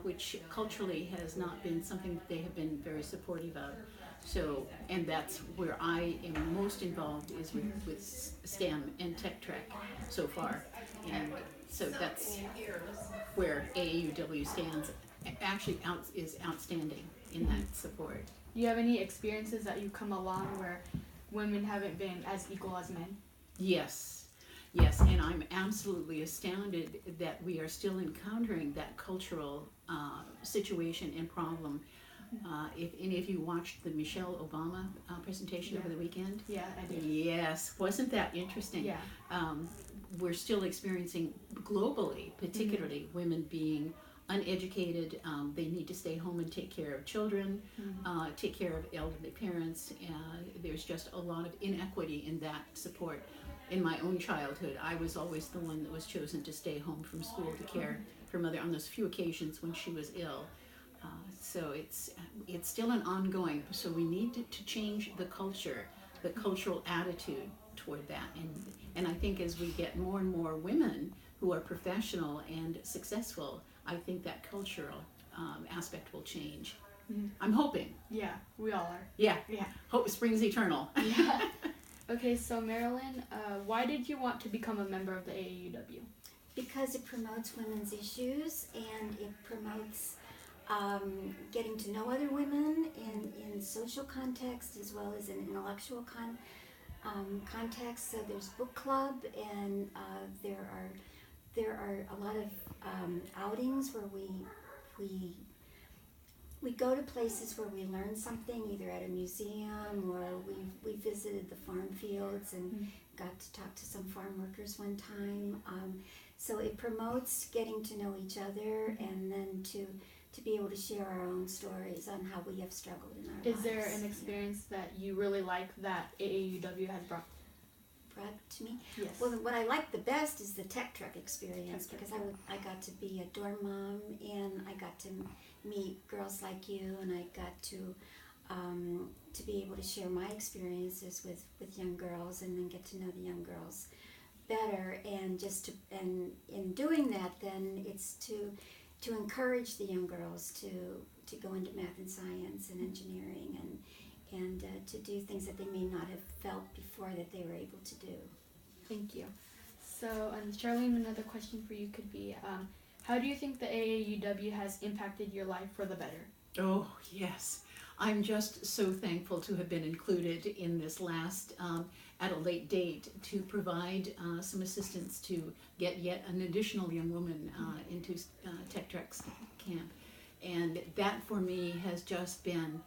which culturally has not been something that they have been very supportive of. So, and that's where I am most involved, is with STEM and Tech Trek so far. And so that's where AAUW stands, actually is outstanding in that support. Do you have any experiences that you come along where women haven't been as equal as men? Yes, yes, and I'm absolutely astounded that we are still encountering that cultural situation and problem. If you watched the Michelle Obama presentation over the weekend, Yeah, I did. yes, wasn't that interesting? Yeah. We're still experiencing globally, particularly women being uneducated. They need to stay home and take care of children, take care of elderly parents. There's just a lot of inequity in that support. In my own childhood, I was always the one that was chosen to stay home from school to care for mother on those few occasions when she was ill. So it's still an ongoing. So we need to change the culture, the cultural attitude toward that. And I think as we get more and more women who are professional and successful, I think that cultural aspect will change. I'm hoping. Yeah, we all are. Yeah. Yeah. Hope springs eternal. Yeah. Okay, so Marilyn, why did you want to become a member of the AAUW? Because it promotes women's issues, and it promotes getting to know other women in social context as well as in intellectual context. So there's book club, and there are a lot of outings where we go to places where we learn something, either at a museum, or we visited the farm fields and got to talk to some farm workers one time. So it promotes getting to know each other, and then to be able to share our own stories on how we have struggled in our lives. Is there an experience that you really like that AAUW has brought to me? Yes. Well, what I like the best is the Tech Trek experience, because I got to be a dorm mom, and I got to meet girls like you, and I got to be able to share my experiences with young girls, and then get to know the young girls better, and in doing that, then it's to encourage the young girls to go into math and science and engineering, and to do things that they may not have felt before that they were able to do. Thank you. So, Charlene, another question for you could be, how do you think the AAUW has impacted your life for the better? Oh, yes. I'm just so thankful to have been included in this last, at a late date, to provide some assistance to get yet an additional young woman into Tech Trek's camp. And that for me has just been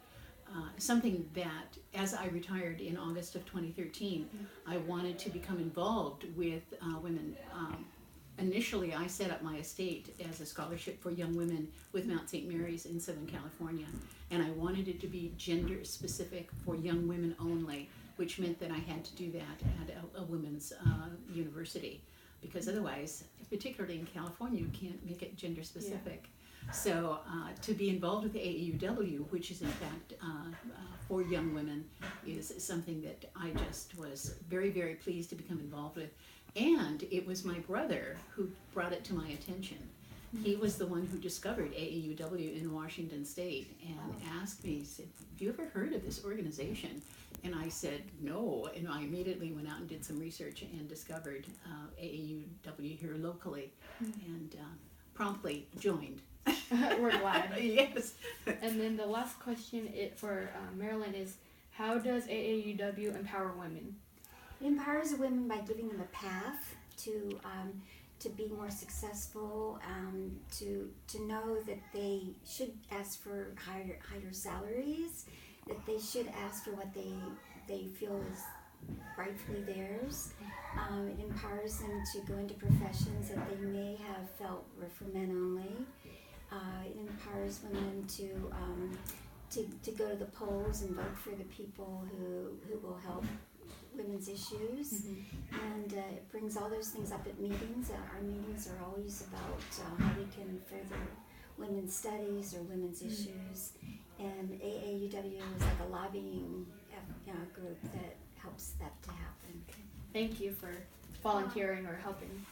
something that, as I retired in August of 2013, I wanted to become involved with women. Initially, I set up my estate as a scholarship for young women with Mount St. Mary's in Southern California, and I wanted it to be gender specific for young women only, which meant that I had to do that at a women's university, because otherwise, particularly in California, you can't make it gender specific. Yeah. So to be involved with the AAUW, which is in fact for young women, is something that I just was very, very pleased to become involved with. And it was my brother who brought it to my attention. He was the one who discovered AAUW in Washington State and asked me, he said, "Have you ever heard of this organization?" And I said, "No." And I immediately went out and did some research and discovered AAUW here locally, and promptly joined. We're glad. Yes. And then the last question for Marilyn is, how does AAUW empower women? It empowers women by giving them a path to be more successful, to know that they should ask for higher salaries, that they should ask for what they feel is rightfully theirs. It empowers them to go into professions that they may have felt were for men only. It empowers women to go to the polls and vote for the people who will help women's issues, and it brings all those things up at meetings. Our meetings are always about how we can further women's studies or women's issues, and AAUW is like a lobbying group that helps that to happen. Thank you for volunteering or helping.